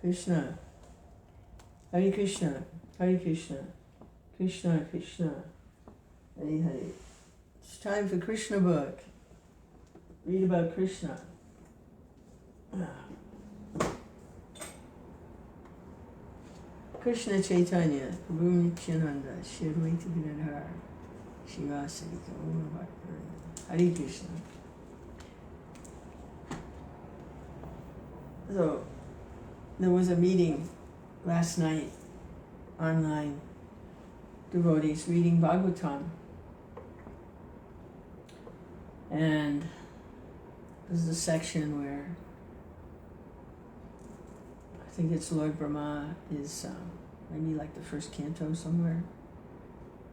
Krishna, Hare Krishna, Hare Krishna, Krishna Krishna, Hare Hare. It's time for Krishna book. Read about Krishna. Krishna Chaitanya, Prabhu Nityananda, Shri Advaita Gadadhar, Shivasari Gaura Bhakta. Hare Krishna. So, there was a meeting last night, online, devotees reading Bhagavatam. And there's a section where I think it's Lord Brahma is maybe like the first canto somewhere.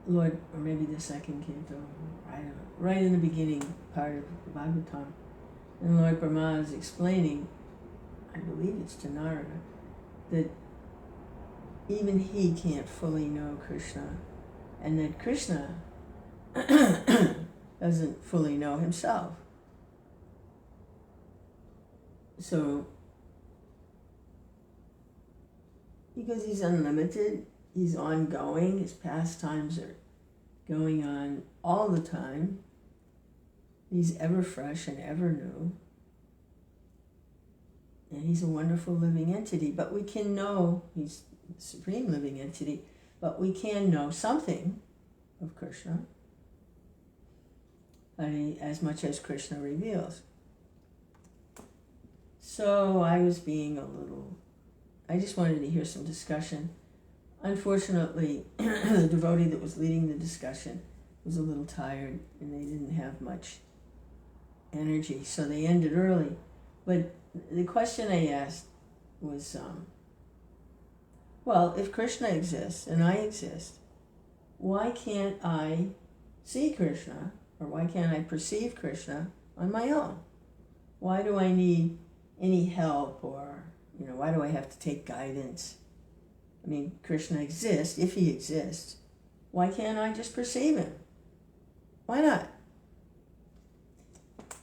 Lord, or maybe the second canto, I don't know, right in the beginning part of the Bhagavatam. And Lord Brahma is explaining, I believe it's to Narada, that even he can't fully know Krishna, and that Krishna doesn't fully know himself. So, because he's unlimited, he's ongoing, his pastimes are going on all the time, he's ever fresh and ever new, and he's a wonderful living entity. But we can know, he's the supreme living entity, but we can know something of Krishna, as much as Krishna reveals. So I was being I just wanted to hear some discussion. Unfortunately, the devotee that was leading the discussion was a little tired and they didn't have much energy, so they ended early. But the question I asked was, well, if Krishna exists and I exist, why can't I see Krishna, or why can't I perceive Krishna on my own? Why do I need any help, or, why do I have to take guidance? I mean, Krishna exists. If he exists, why can't I just perceive him? Why not?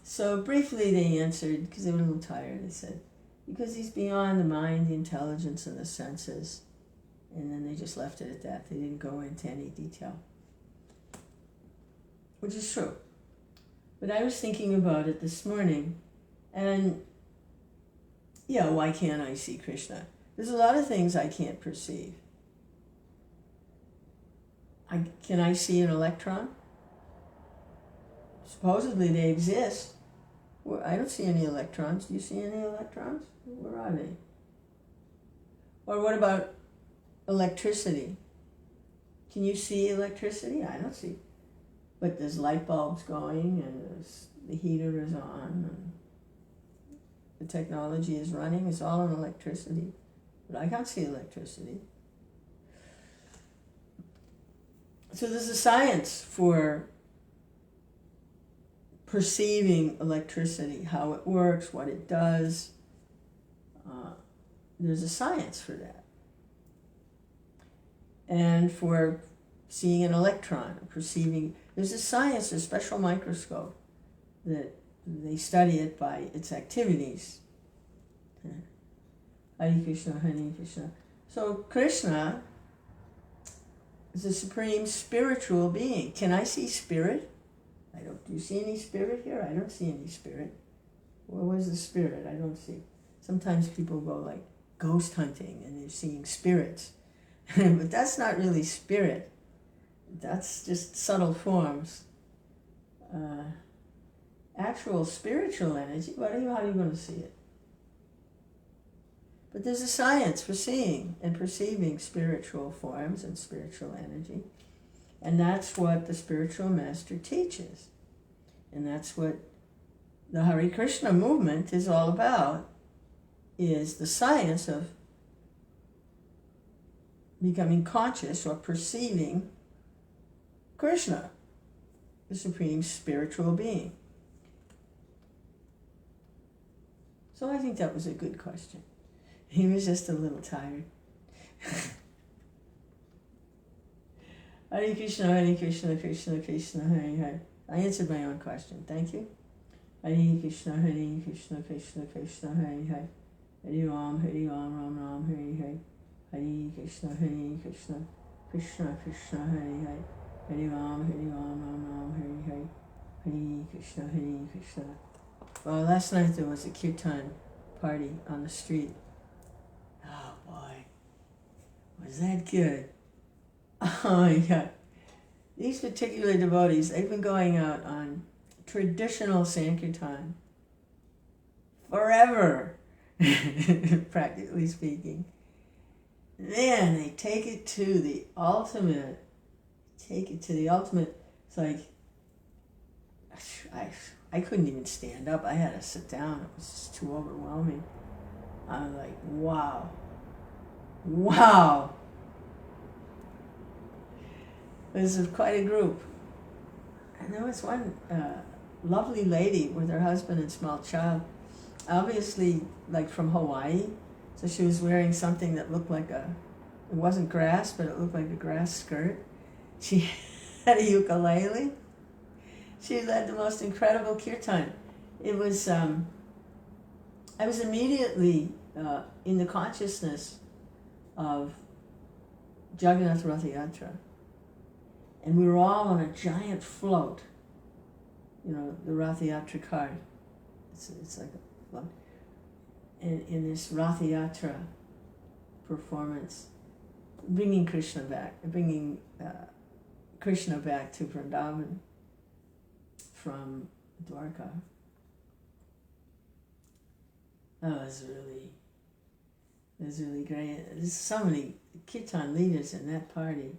So briefly they answered, because they were a little tired, they said, because he's beyond the mind, the intelligence, and the senses. And then they just left it at that. They didn't go into any detail. Which is true. But I was thinking about it this morning, and why can't I see Krishna? There's a lot of things I can't perceive. Can I see an electron? Supposedly they exist. Well, I don't see any electrons. Do you see any electrons? Where are they? Or what about electricity? Can you see electricity? I don't see. But there's light bulbs going, and the heater is on, and the technology is running. It's all on electricity. But I can't see electricity. So there's a science for perceiving electricity, how it works, what it does. There's a science for that. And for seeing an electron, perceiving, there's a science, a special microscope that they study it by its activities. Hare Krishna, Hare Krishna. So Krishna is a supreme spiritual being. Can I see spirit? Do you see any spirit here? I don't see any spirit. Where was the spirit? I don't see. Sometimes people go like ghost hunting and they're seeing spirits. But that's not really spirit. That's just subtle forms. Actual spiritual energy, how are you going to see it? But there's a science for seeing and perceiving spiritual forms and spiritual energy. And that's what the spiritual master teaches. And that's what the Hare Krishna movement is all about, is the science of becoming conscious or perceiving Krishna, the supreme spiritual being. So I think that was a good question. He was just a little tired. Hare Krishna, Hare Krishna, Krishna Krishna, Hare Hare. I answered my own question. Thank you. Hare Krishna, Hare Krishna, Krishna Krishna, Hare Hare. Hare Ram, Ram Krishna, Hare Krishna, Krishna Krishna, Hare Hare, Hare Ram, Ram Ram, Hare Hare, Hare Krishna, Hare Krishna. Well, last night there was a kirtan party on the street. Oh boy, was that good. Oh my God. These particular devotees, they've been going out on traditional Sankirtan forever, practically speaking. Then they take it to the ultimate. It's like, I couldn't even stand up. I had to sit down. It was just too overwhelming. I was like, wow. This is quite a group. And there was one lovely lady with her husband and small child, obviously like from Hawaii. So she was wearing something that looked like it wasn't grass, but it looked like a grass skirt. She had a ukulele. She led the most incredible kirtan. It was, I was immediately in the consciousness of Jagannath Rath Yatra. And we were all on a giant float, the Rath Yatra cart. It's like a float. And in this Rath Yatra performance, bringing Krishna back to Vrindavan from Dwarka. That was really great. There's so many kirtan leaders in that party.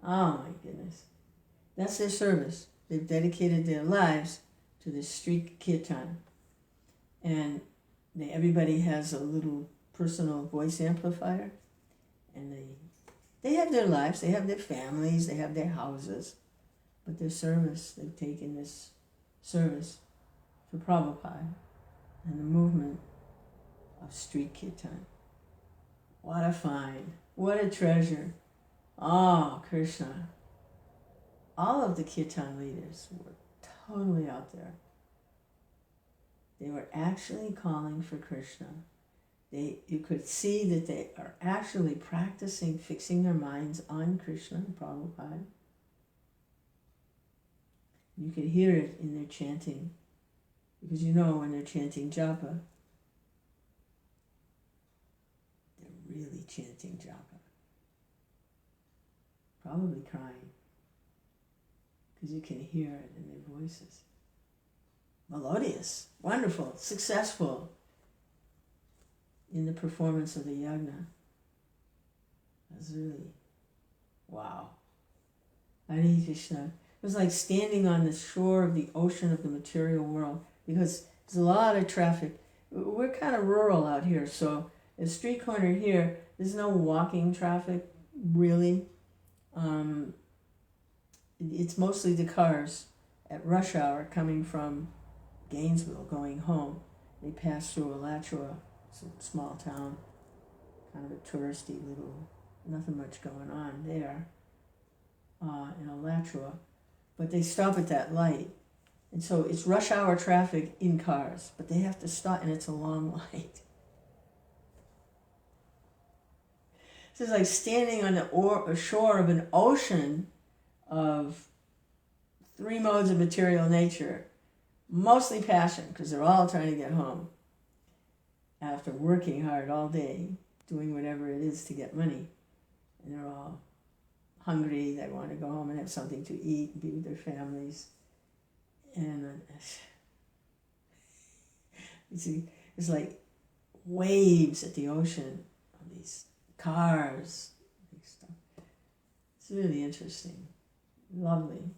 Oh my goodness. That's their service. They've dedicated their lives to this street kirtan. And everybody has a little personal voice amplifier. And they have their lives, they have their families, they have their houses. But their service, they've taken this service for Prabhupada and the movement of street kirtan. What a find. What a treasure. Oh, Krishna. All of the kirtan leaders were totally out there. They were actually calling for Krishna. You could see that they are actually practicing fixing their minds on Krishna and Prabhupada. You could hear it in their chanting. Because when they're chanting japa, they're really chanting japa. Probably crying, because you can hear it in their voices. Melodious, wonderful, successful in the performance of the yagna. That's really, wow. Hare Krishna. It was like standing on the shore of the ocean of the material world, because there's a lot of traffic. We're kind of rural out here, so at the street corner here, there's no walking traffic, really. It's mostly the cars at rush hour coming from Gainesville going home. They pass through Alachua. It's a small town, kind of a touristy little, nothing much going on there in Alachua. But they stop at that light. And so it's rush hour traffic in cars, but they have to stop, and it's a long light. So it's like standing on the shore of an ocean of three modes of material nature, mostly passion, because they're all trying to get home after working hard all day, doing whatever it is to get money. And they're all hungry, they want to go home and have something to eat and be with their families. And it's like waves at the ocean of these cars, stuff. It's really interesting, lovely,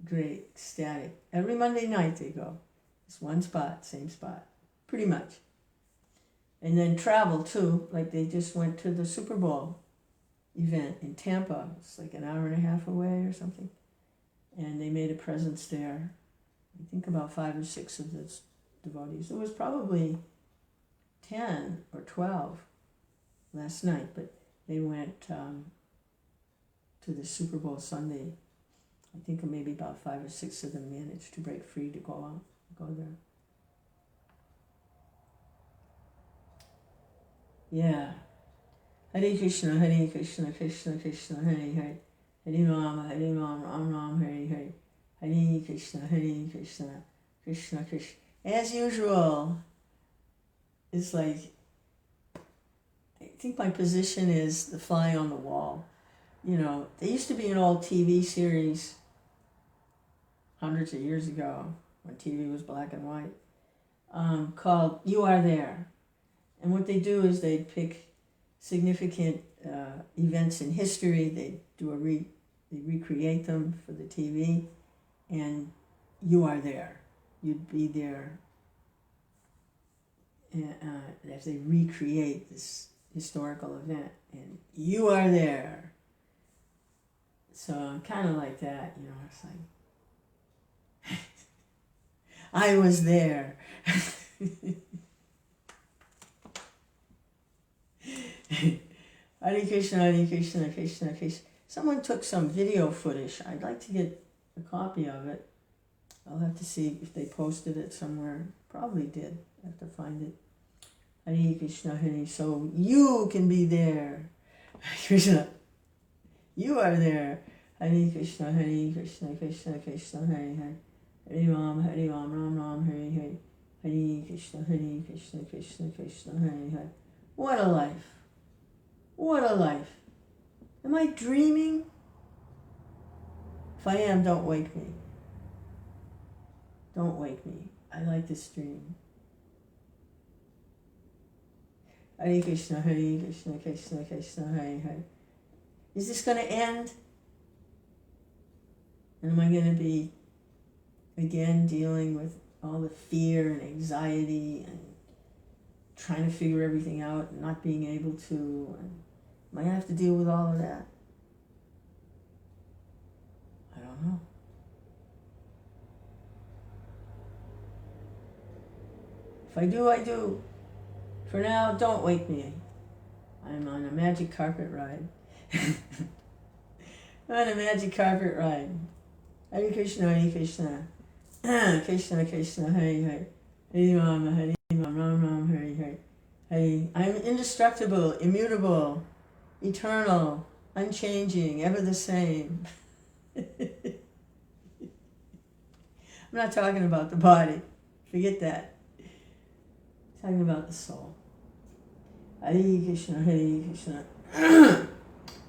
great, ecstatic. Every Monday night they go. It's one spot, same spot, pretty much. And then travel too, like they just went to the Super Bowl event in Tampa. It's like an hour and a half away or something. And they made a presence there. I think about 5 or 6 of the devotees. There was probably 10 or 12 last night, but they went to the Super Bowl Sunday. I think maybe about 5 or 6 of them managed to break free to go there. Yeah. Hare Krishna, Krishna Krishna, Hare Hare. Hare Rama, Ram Ram, Hare Hare. Hare Krishna, Krishna Krishna. As usual, it's like, I think my position is the fly on the wall. You know, there used to be an old TV series hundreds of years ago when TV was black and white, called You Are There. And what they do is they pick significant events in history, they recreate them for the TV, and you are there. You'd be there as they recreate this historical event, and you are there. So I'm kind of like that, you know, it's like, I was there. Hare Krishna, Krishna Krishna. Someone took some video footage. I'd like to get a copy of it. I'll have to see if they posted it somewhere. Probably did. I have to find it. Hare Krishna, Hare. So you can be there. Hare Krishna. You are there. Hare Krishna, Krishna Krishna, Hare Hare. Hare Ram, Ram Ram, Hare Hare. Hare Krishna, Krishna Krishna, Hare Hare. What a life. What a life. Am I dreaming? If I am, don't wake me. Don't wake me. I like this dream. Hare Krishna, Krishna Krishna, Hare Hare. Is this going to end? And am I going to be, again, dealing with all the fear and anxiety and trying to figure everything out and not being able to? And am I going to have to deal with all of that? I don't know. If I do, I do. For now, don't wake me. I'm on a magic carpet ride. I'm on a magic carpet ride. Hare Krishna, Krishna Krishna, Hare Hare. Hare Rama, Ram Ram, Hare Hare. Hare. I'm indestructible, immutable, eternal, unchanging, ever the same. I'm not talking about the body. Forget that. I'm talking about the soul. Hare Krishna,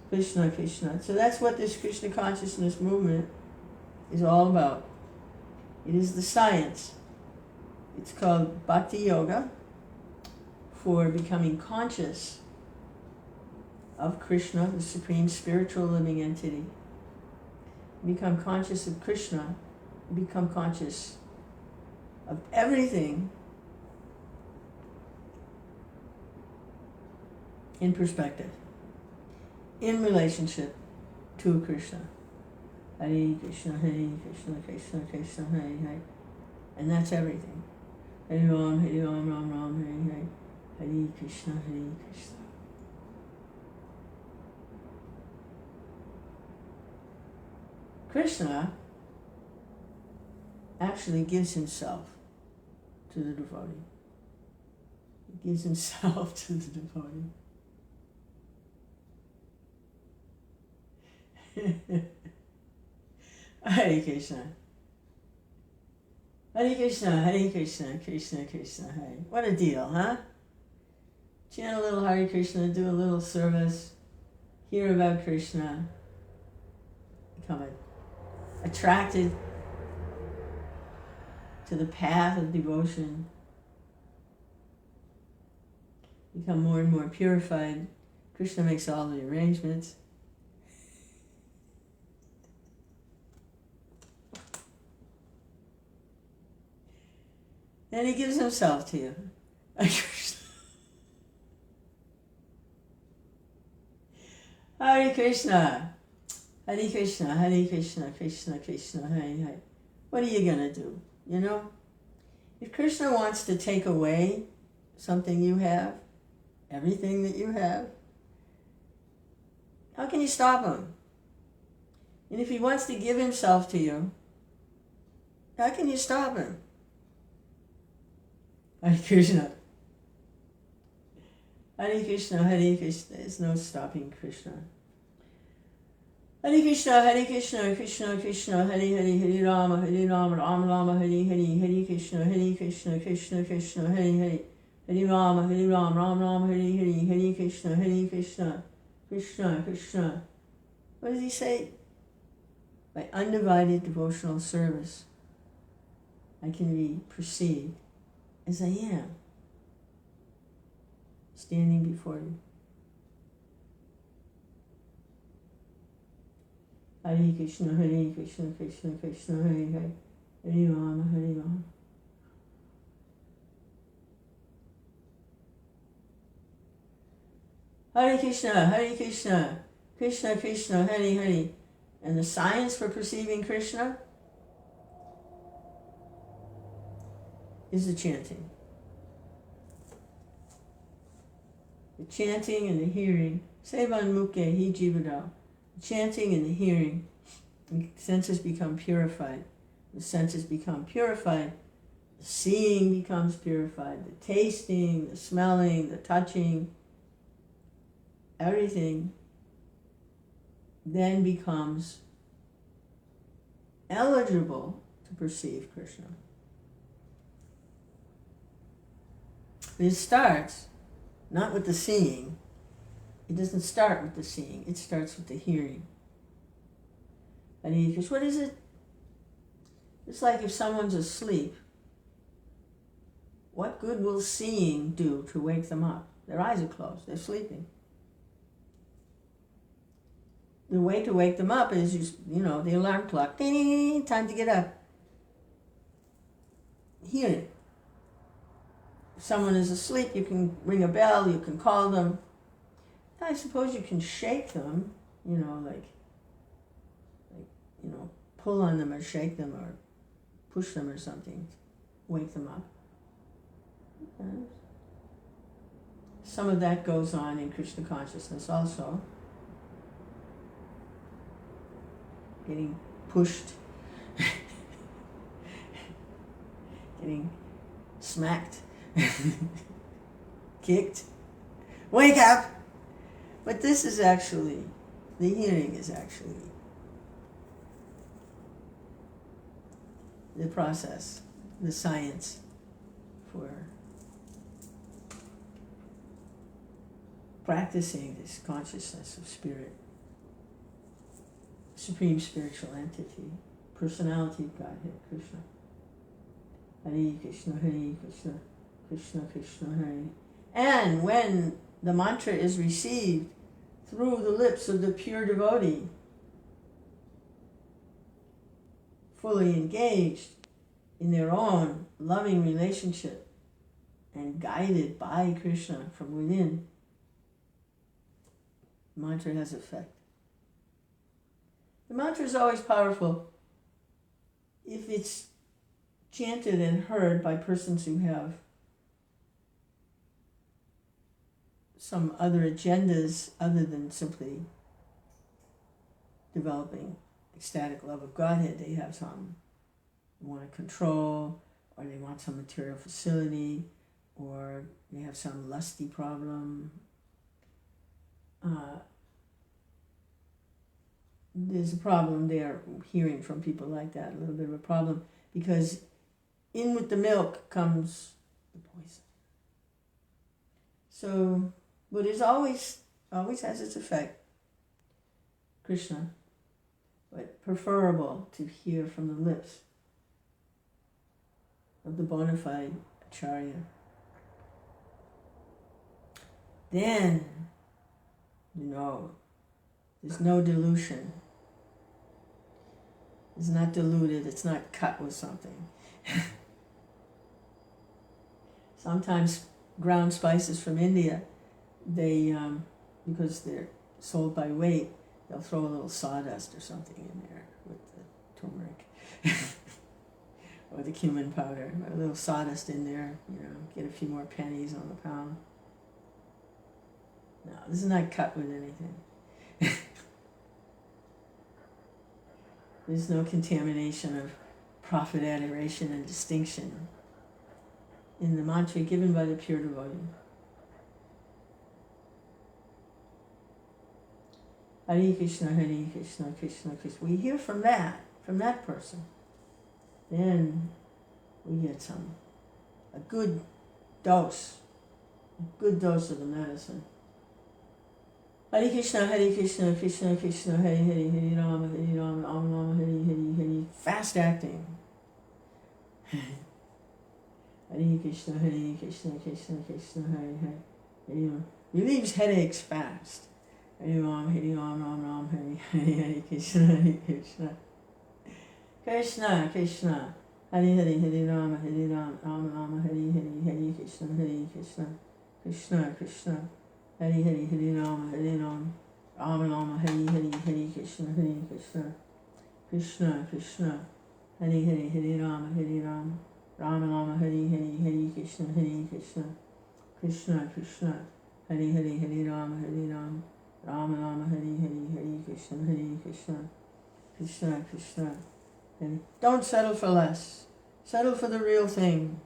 Krishna Krishna. So that's what this Krishna consciousness movement is all about. It is the science. It's called Bhakti Yoga, for becoming conscious of Krishna, the supreme spiritual living entity. You become conscious of Krishna, you become conscious of everything in perspective, in relationship to Krishna. Hare Krishna, Krishna Krishna, Hare Hare. And that's everything. Hare Ram, Ram Ram, Hare Hare. Hare Krishna, Krishna. Krishna actually gives himself to the devotee. He gives himself to the devotee. Hare Krishna. Hare Krishna, Krishna Krishna, Hare. What a deal, huh? Chant a little Hare Krishna, do a little service, hear about Krishna, become attracted to the path of devotion, become more and more purified. Krishna makes all the arrangements. And he gives himself to you. Hare Krishna. Hare Krishna, Krishna Krishna, Hare Hare. What are you going to do? You know? If Krishna wants to take away something you have, everything that you have, how can you stop him? And if he wants to give himself to you, how can you stop him? Hare Krishna. Hare Krishna, Hare Krishna. There's no stopping Krishna. Hare Krishna, Hare Krishna, Krishna Krishna, Hare Hare, Hare Rama, Rama Rama, Hare Hare, Hare Krishna, Krishna Krishna, Hare Hare, Hare Rama, Rama Rama, Hare Hare, Hare Krishna, Krishna Krishna. What does he say? By undivided devotional service, I can be perceived as I am, standing before you. Hare Krishna, Krishna Krishna, Hare Hare, Hare Rama, Rama. Hare Krishna, Krishna Krishna, Hare Hare. And the science for perceiving Krishna is the chanting. The chanting and the hearing. Sevan Mukhe Hi Jivado. The chanting and the hearing. The senses become purified. The senses become purified. The seeing becomes purified. The tasting, the smelling, the touching. Everything then becomes eligible to perceive Krishna. It starts not with the seeing. It doesn't start with the seeing. It starts with the hearing. And he goes, what is it? It's like if someone's asleep, what good will seeing do to wake them up? Their eyes are closed. They're sleeping. The way to wake them up is, the alarm clock. Ding, ding, ding, time to get up. Hearing. If someone is asleep, you can ring a bell, you can call them. I suppose you can shake them, pull on them or shake them or push them or something, wake them up. Okay. Some of that goes on in Krishna consciousness also. Getting pushed, getting smacked, kicked, wake up. But this is actually, the hearing is actually the process, the science for practicing this consciousness of spirit. Supreme spiritual entity, personality of Godhead, Krishna. Hare Krishna, Krishna Krishna, Hare. And when the mantra is received through the lips of the pure devotee, fully engaged in their own loving relationship and guided by Krishna from within, the mantra has effect. The mantra is always powerful if it's chanted and heard by persons who have some other agendas other than simply developing ecstatic love of Godhead. They have some, they want to control, or they want some material facility, or they have some lusty problem. There's a problem there, hearing from people like that, a little bit of a problem, because in with the milk comes the poison. So, but it always has its effect, Krishna, but preferable to hear from the lips of the bona fide acharya. Then, there's no dilution. It's not diluted, it's not cut with something. Sometimes ground spices from India, they, because they're sold by weight, they'll throw a little sawdust or something in there with the turmeric or the cumin powder, a little sawdust in there, get a few more pennies on the pound. No, this is not cut with anything. There's no contamination of profit, adoration, and distinction in the mantra given by the pure devotee. Hare Krishna, Krishna Krishna. We hear from that person. Then we get a good dose of the medicine. Hare Krishna, Krishna Krishna, Hare Hare, Hare Rama, Rama, Hare Hare, Hare. Fast acting. Hare Krishna, Krishna Krishna, Hare Hare, Hare Rama. Relieves headaches fast. Hare Rama, Ram, Hare Hare, Krishna, Krishna Krishna, Hare Hare, Hare Rama, Rama, Hare Hare, Hare Krishna, Krishna Krishna, Hare Hare, Hare Rama, Rama, Hare Hare, Hare Krishna, Krishna Krishna, Hare Hare, Hare Rama, Rama, Hare Hare, Hare Krishna, Krishna Krishna, Hare Hare, Hare Rama, Rama, Hare Hare, Hare Krishna, Krishna Krishna. And don't settle for less. Settle for the real thing.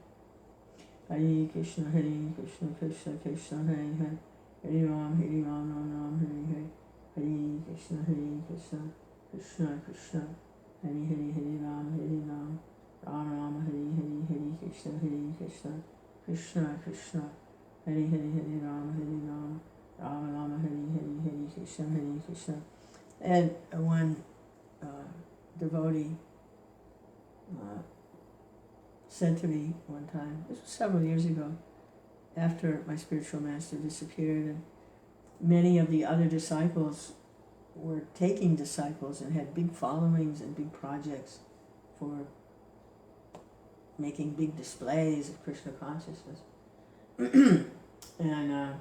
Hare Krishna, Krishna Krishna, Hare Hare, Hare Rama, Rama, Hare Hare, Hare Krishna, Krishna Krishna, Hare Hare, Hare Rama, Rama, Hare Hare, Hare Krishna, Krishna Krishna, Hare Hare, Hare Rama, Rama, Hare Hare, Hare Krishna. And one devotee said to me one time, this was several years ago, after my spiritual master disappeared, and many of the other disciples were taking disciples and had big followings and big projects for making big displays of Krishna consciousness. And I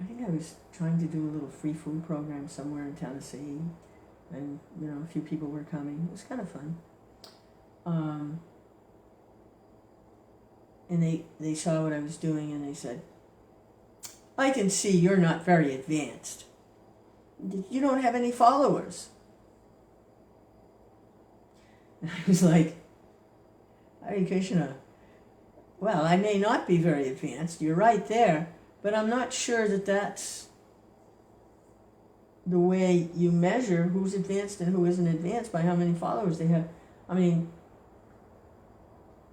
think I was trying to do a little free food program somewhere in Tennessee, and a few people were coming. It was kind of fun. And they saw what I was doing, and they said, I can see you're not very advanced. You don't have any followers. And I was like, Hare Krishna, well, I may not be very advanced, you're right there, but I'm not sure that that's the way you measure who's advanced and who isn't advanced by how many followers they have. I mean,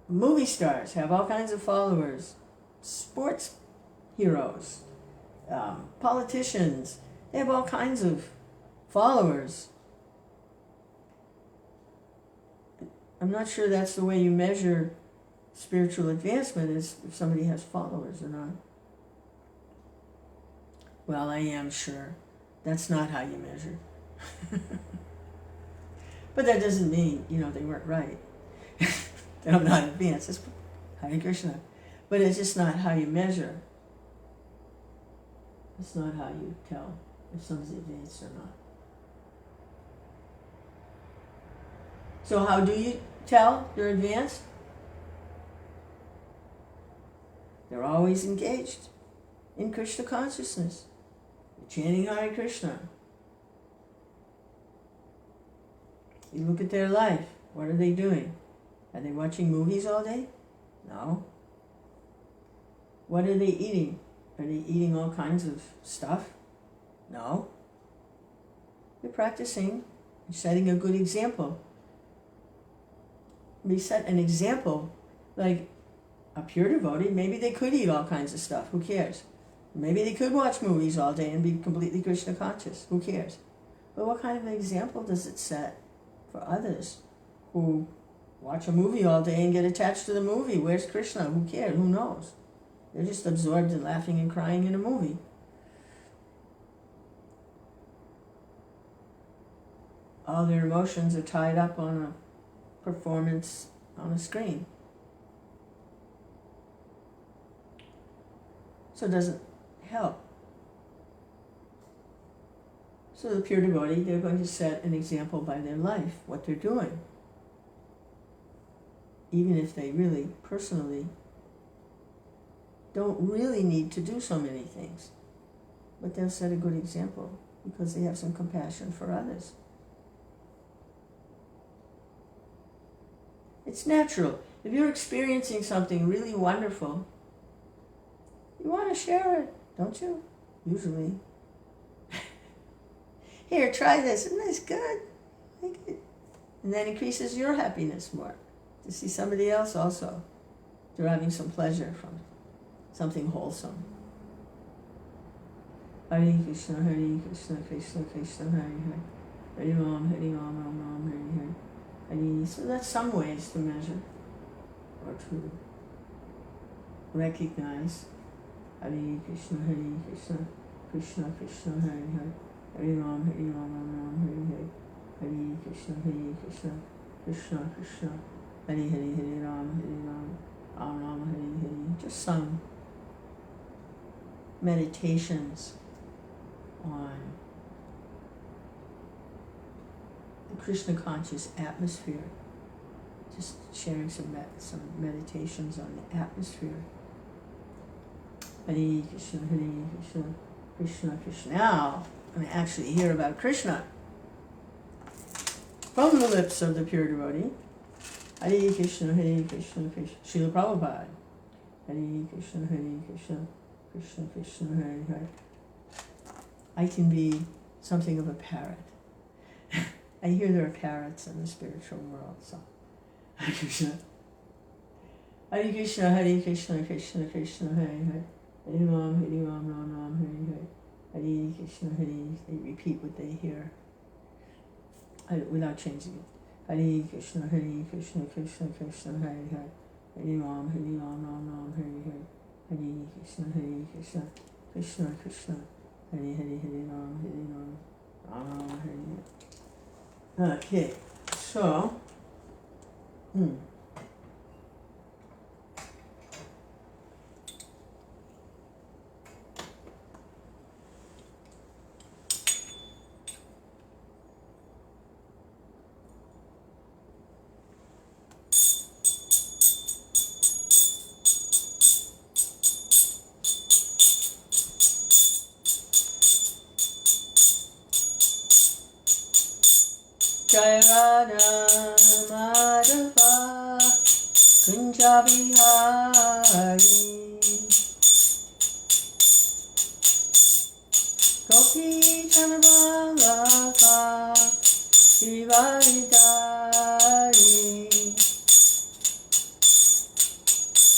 movie stars have all kinds of followers, sports heroes, politicians, they have all kinds of followers. I'm not sure that's the way you measure spiritual advancement, is if somebody has followers or not. Well, I am sure that's not how you measure. But that doesn't mean, they weren't right. That I'm not advanced. It's Hare Krishna. But it's just not how you measure. It's not how you tell if somebody's advanced or not. So how do you tell they're advanced? They're always engaged in Krishna consciousness. They're chanting Hare Krishna. You look at their life. What are they doing? Are they watching movies all day? No. What are they eating? Are they eating all kinds of stuff? No. They're practicing and setting a good example. We set an example, like a pure devotee, maybe they could eat all kinds of stuff, who cares? Maybe they could watch movies all day and be completely Krishna conscious, who cares? But what kind of an example does it set for others who watch a movie all day and get attached to the movie? Where's Krishna? Who cares? Who knows? They're just absorbed in laughing and crying in a movie. All their emotions are tied up on a performance on a screen. So it doesn't help. So the pure devotee, they're going to set an example by their life, what they're doing. Even if they really, personally, don't really need to do so many things. But they'll set a good example because they have some compassion for others. It's natural. If you're experiencing something really wonderful, you want to share it, don't you? Usually. Here, try this. Isn't this good? Like it. And then increases your happiness more. To see somebody else also deriving some pleasure from something wholesome. Hare Krishna, Krishna Krishna, Hare Hare. Hare Ram, Ram Ram, Hare Hare. So that's some ways to measure or to recognize. Hare Krishna, Krishna Krishna, Hare Hare. Hare Ram, Ram, Hare Hare. Hare Krishna, Krishna Krishna, Hare Hare, Hare Ram, Ram, Hare Hare. Just some meditations on the Krishna conscious atmosphere. Just sharing some meditations on the atmosphere. Hare Krishna, Krishna Krishna. Now, I'm going to actually hear about Krishna from the lips of the pure devotee. Hare Krishna, Krishna Srila Prabhupada. Hare Krishna, Krishna Krishna, Hare Hare. I can be something of a parrot. I hear there are parrots in the spiritual world, so Hare Krishna. Hare Krishna, Krishna Krishna, Hare Hare. Hare Ram, Ram, Hare Hare. Hare Krishna, They repeat what they hear without changing it. Hare Krishna, Krishna Krishna, Hare Hare. Hare Ram, Ram, Hare Hare. Hare Krishna, Krishna Krishna, Hare Hare, Hare Ram, Ram, Hare Hare. Okay, so, Jai Radha Madhava Kunja Bihari Gopi Chanavallabha Shivaridari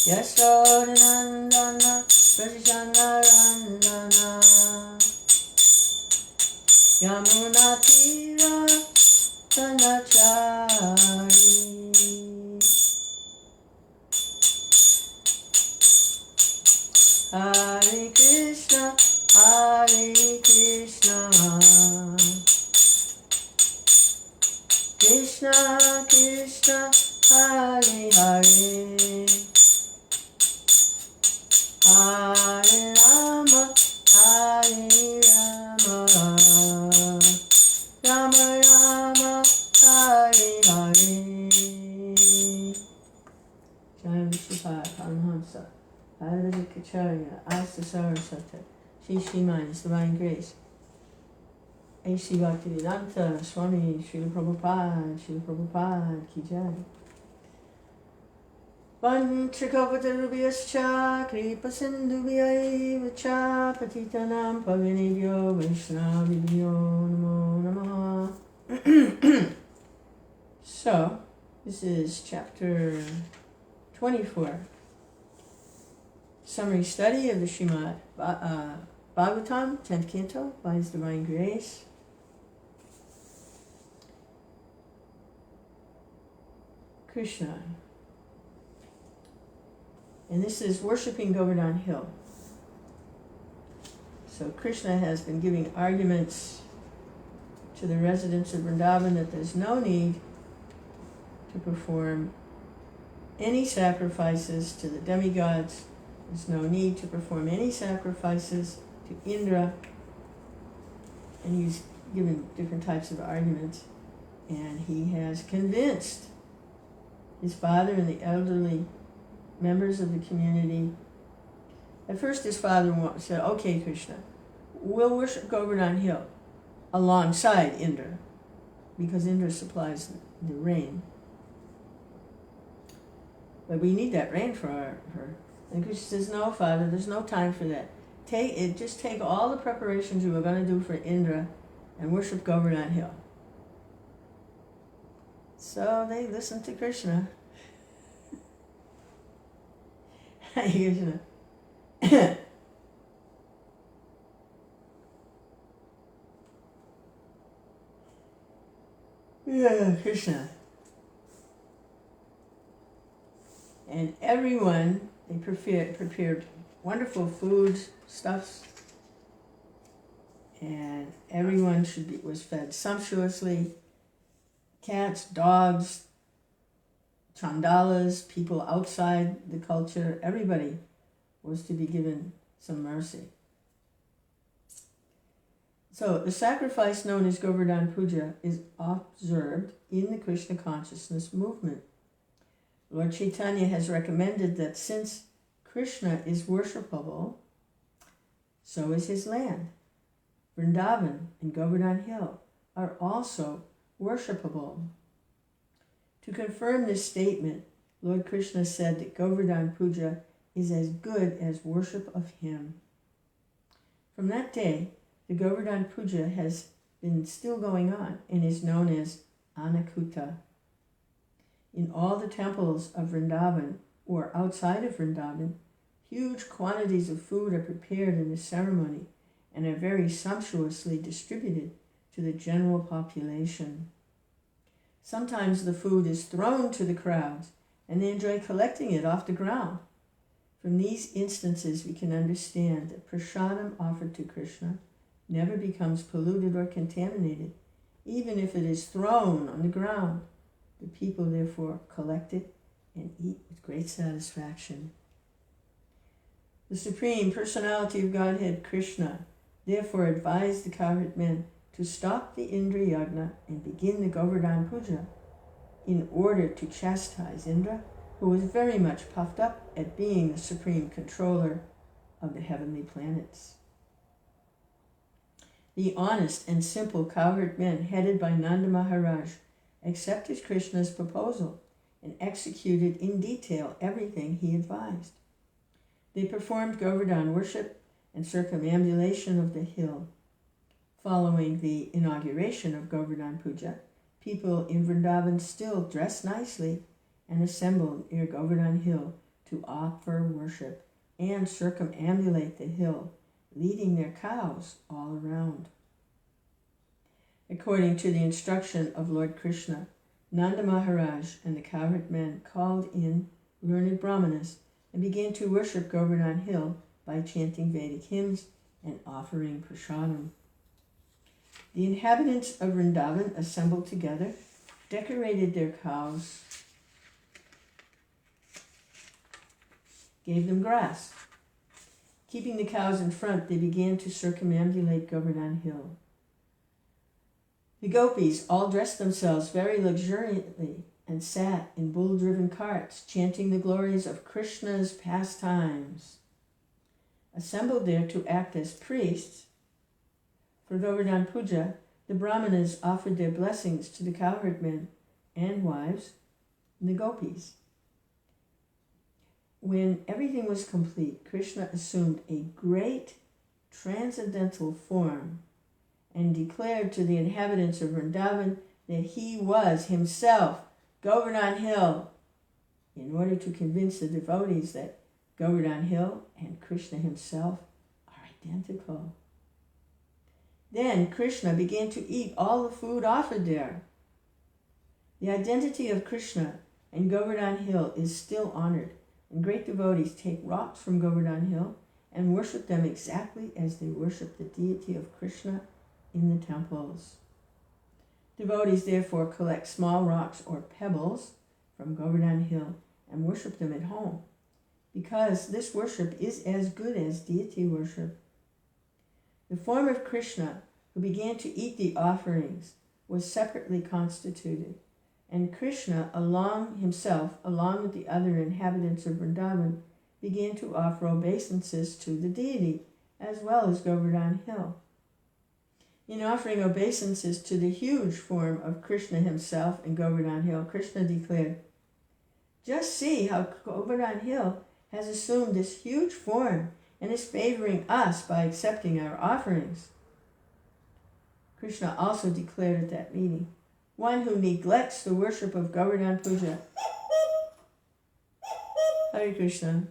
Yasodhanandana Prajanarandana Yamunatira Tanachari. Hare Krishna, Krishna Krishna, Hare Hare, Hare Rama, Hare Rama, Rama Rama, Hare Hare. Jai Vishnupada Paramahamsa, Advaita Asta Saraswati, Shri His Divine Grace, A.C. Bhaktivedanta Swami Srila Prabhupada Ki Jai. Vanchakavatarubhyascha kripa sindhubhyaiva cha patitanam pavanebhyo vaishnavibhyo namo namaha. So, this is chapter 24. Summary study of the Srimad Bhagavatam, 10th Canto, by His Divine Grace. Krishna. And this is worshipping Govardhana Hill. So Krishna has been giving arguments to the residents of Vrindavan that there's no need to perform any sacrifices to the demigods. There's no need to perform any sacrifices to Indra. And he's given different types of arguments. And he has convinced his father and the elderly members of the community. At first his father said, okay, Krishna, we'll worship Govardhana Hill alongside Indra, because Indra supplies the rain. But we need that rain for her. And Krishna says, no, Father, there's no time for that. Just take all the preparations you were going to do for Indra and worship Govardhana Hill. So they listened to Krishna. Krishna. Yeah, Krishna. And everyone, they prepared wonderful foods, stuffs, and everyone was fed sumptuously. Cats, dogs, chandalas, people outside the culture, everybody was to be given some mercy. So the sacrifice known as Govardhana Puja is observed in the Krishna consciousness movement. Lord Chaitanya has recommended that since Krishna is worshipable, so is his land. Vrindavan and Govardhana Hill are also worshipable. To confirm this statement, Lord Krishna said that Govardhana Puja is as good as worship of him. From that day, the Govardhana Puja has been still going on and is known as Anakuta. In all the temples of Vrindavan or outside of Vrindavan, huge quantities of food are prepared in the ceremony and are very sumptuously distributed to the general population. Sometimes the food is thrown to the crowds and they enjoy collecting it off the ground. From these instances, we can understand that prasadam offered to Krishna never becomes polluted or contaminated, even if it is thrown on the ground. The people therefore collect it and eat with great satisfaction. The Supreme Personality of Godhead, Krishna, therefore advised the cowherd men to stop the Indra Yagna and begin the Govardhana Puja in order to chastise Indra, who was very much puffed up at being the supreme controller of the heavenly planets. The honest and simple cowherd men, headed by Nanda Maharaj, accepted Krishna's proposal and executed in detail everything he advised. They performed Govardhan worship and circumambulation of the hill. Following the inauguration of Govardhan Puja, people in Vrindavan still dressed nicely and assembled near Govardhan Hill to offer worship and circumambulate the hill, leading their cows all around. According to the instruction of Lord Krishna, Nanda Maharaj and the cowherd men called in learned brahmanas and began to worship Govardhana Hill by chanting Vedic hymns and offering prasadam. The inhabitants of Vrindavan assembled together, decorated their cows, gave them grass. Keeping the cows in front, they began to circumambulate Govardhana Hill. The gopis all dressed themselves very luxuriantly and sat in bull-driven carts, chanting the glories of Krishna's pastimes. Assembled there to act as priests for Govardhana Puja, the brahmanas offered their blessings to the cowherd men and wives, and the gopis. When everything was complete, Krishna assumed a great transcendental form and declared to the inhabitants of Vrindavan that he was himself Govardhana Hill, in order to convince the devotees that Govardhana Hill and Krishna himself are identical. Then Krishna began to eat all the food offered there. The identity of Krishna and Govardhana Hill is still honored, and great devotees take rocks from Govardhana Hill and worship them exactly as they worship the deity of Krishna in the temples. Devotees therefore collect small rocks or pebbles from Govardhana Hill and worship them at home, because this worship is as good as deity worship. The form of Krishna, who began to eat the offerings, was separately constituted, and Krishna along with the other inhabitants of Vrindavan, began to offer obeisances to the deity, as well as Govardhana Hill. In offering obeisances to the huge form of Krishna himself in Govardhana Hill, Krishna declared, "Just see how Govardhana Hill has assumed this huge form and is favoring us by accepting our offerings." Krishna also declared at that meeting, one who neglects the worship of Govardhana Puja. Hare Krishna,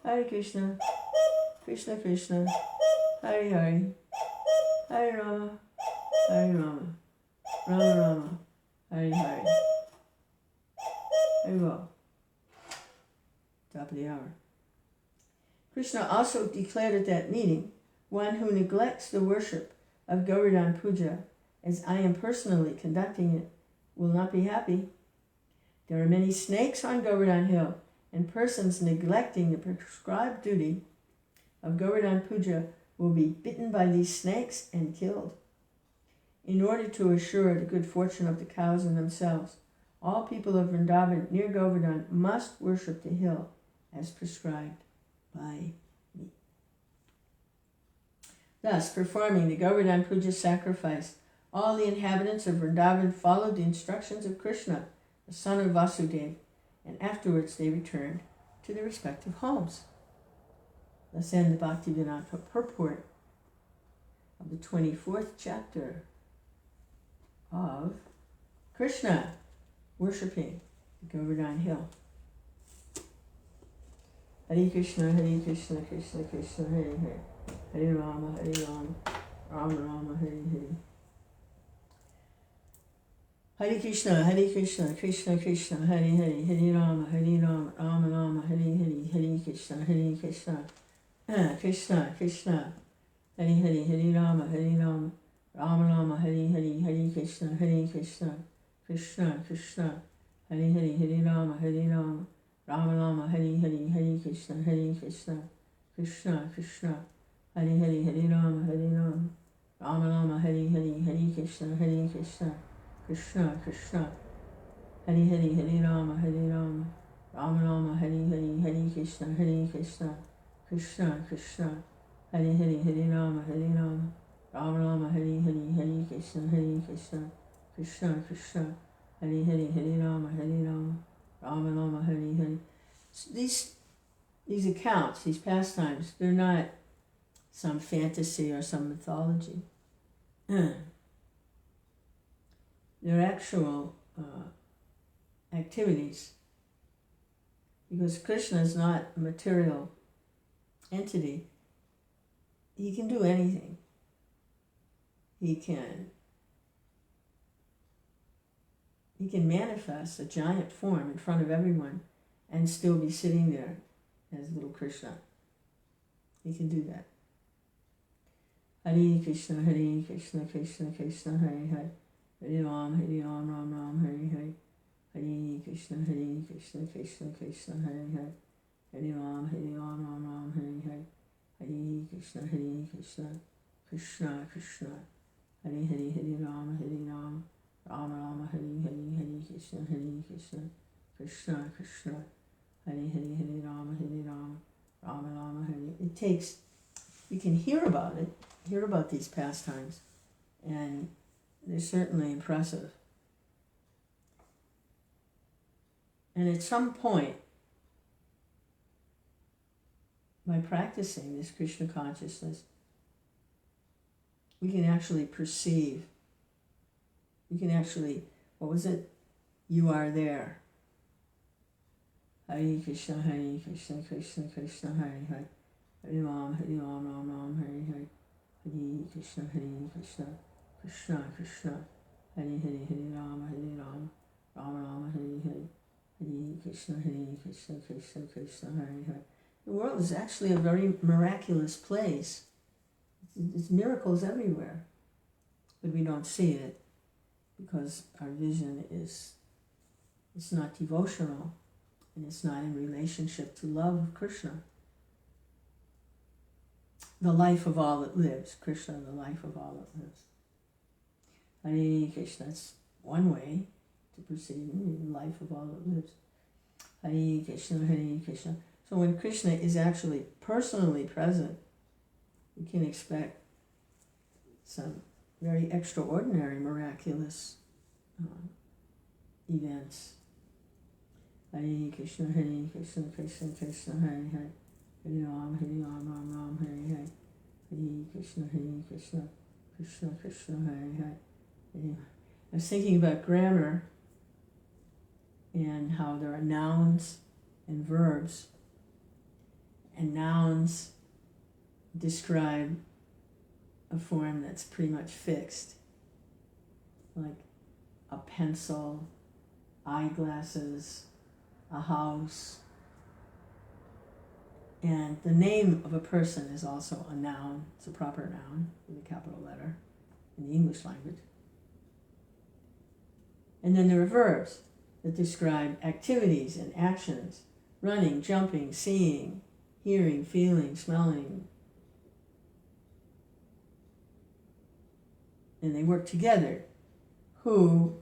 Hare Krishna, Krishna Krishna, Hare Hare, Hare Rama, Hare Rama, Rama Rama, Hare Hare. Very well. Top of the hour. Krishna also declared at that meeting, one who neglects the worship of Govardhana Puja, as I am personally conducting it, will not be happy. There are many snakes on Govardhana Hill, and persons neglecting the prescribed duty of Govardhana Puja will be bitten by these snakes and killed. In order to assure the good fortune of the cows and themselves, all people of Vrindavan near Govardhan must worship the hill as prescribed by me. Thus, performing the Govardhana Puja sacrifice, all the inhabitants of Vrindavan followed the instructions of Krishna, the son of Vasudeva, and afterwards they returned to their respective homes. Thus end the Bhaktivedanta purport of the 24th chapter of Krishna worshipping the Govardhana Hill. Hare Krishna, Hare Krishna, Krishna Krishna, Hare Hare, Hare Rama, Hare Rama, Rama Rama, Hare Hare. Hare Krishna, Hare Krishna, Krishna Krishna, Hare Hare, Hare Rama, Hare Rama, Rama Rama, Hare Hare, Hare Krishna, Hare Krishna, Krishna Krishna, Hare Hare, Hare Rama, Hare Rama, Rama Rama, Hare Hare, Hare Krishna, Hare Krishna, Krishna Krishna, Hare Hare, Hare Rama, Hare Rama, Rama Rama, Hare Hare, Hare Krishna, Hare Krishna, Krishna Krishna, Hare Hare, Hare Rama, Hare Rama, Rama Rama, Hare Hare, Hare Krishna, Hare Krishna, Krishna Krishna, Hare Hare, Hare Rama, Hare Rama, Rama Rama, Hare Hare, Hare Krishna, Hare Krishna, Krishna Krishna, Hare Hare, Hare Rama, Hare Rama, Rama Rama, Hare Hare, Hare Krishna, Hare Krishna, Krishna Krishna, Hare Hare, Hare Rama, Hare Rama, Rama Rama, Hare Hare. So these accounts, these pastimes, they're not some fantasy or some mythology. They're actual activities, because Krishna is not a material entity. He can do anything. He can manifest a giant form in front of everyone and still be sitting there as little Krishna. He can do that. Hare Krishna, Hare Krishna, Krishna Krishna, Hare Hare, Hare Ram, Ram Ram, Hare Hare, Hare Krishna, Krishna Krishna, Hare Hare, Hare Ram, Ram Ram, Hare Hare, Hare Krishna, Krishna Krishna, Hare Hare, Hare Ram, Rama Rama, Hare Hare, Hare Krishna, Krishna Krishna, Hare Hare, Hare Rama, Rama Rama, Hare. It takes, we can hear about these pastimes, and they're certainly impressive. And at some point, by practicing this Krishna consciousness, we can actually perceive. We can actually, what was it? You are there. Hare Krishna, Krishna Krishna, Hare Hare, Hare Ram, Ram Ram, Hare Hare, Hare Krishna, Krishna Krishna, Hare Hare, Hare Rama, Rama Rama, Hare Hare, Hare Krishna, Krishna Hare Hare. The world is actually a very miraculous place. There's miracles everywhere, but we don't see it because our vision is not devotional, and it's not in relationship to love of Krishna, the life of all that lives. Krishna, the life of all that lives. Hare Krishna, that's one way to perceive the life of all that lives. Hare Krishna, Hare Krishna. So when Krishna is actually personally present, we can expect some very extraordinary, miraculous events. Hare Krishna, Krishna Krishna, Hare Hare, Hare Ram, Ram Ram, Hare Hare, Hare Krishna, Krishna Krishna, Krishna, Hare Hare. Anyway, I was thinking about grammar and how there are nouns and verbs, and nouns describe a form that's pretty much fixed, like a pencil, eyeglasses, a house. And the name of a person is also a noun. It's a proper noun with a capital letter in the English language. And then there are verbs that describe activities and actions: running, jumping, seeing, hearing, feeling, smelling. And they work together. Who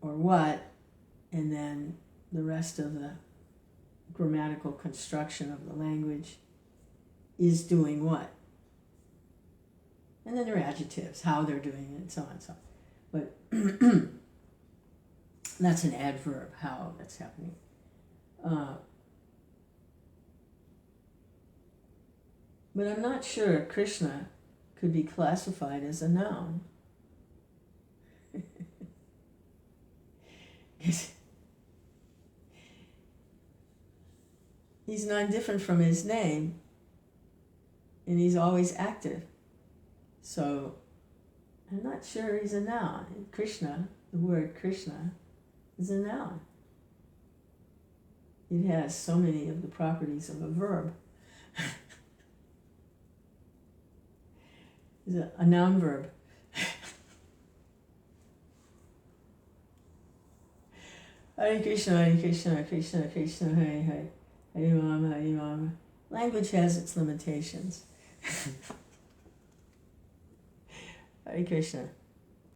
or what, and then the rest of the grammatical construction of the language is doing what. And then there are adjectives, how they're doing it, and so on and so on. But that's an adverb, how that's happening. But I'm not sure Krishna could be classified as a noun. He's not different from his name, and he's always active. So I'm not sure he's a noun. Krishna, the word Krishna, is a noun. It has so many of the properties of a verb. It's a noun verb. Hare Krishna, Hare Krishna, Krishna Krishna, Hare Hare, Hare Rama, Hare Rama. Language has its limitations. Hare Krishna.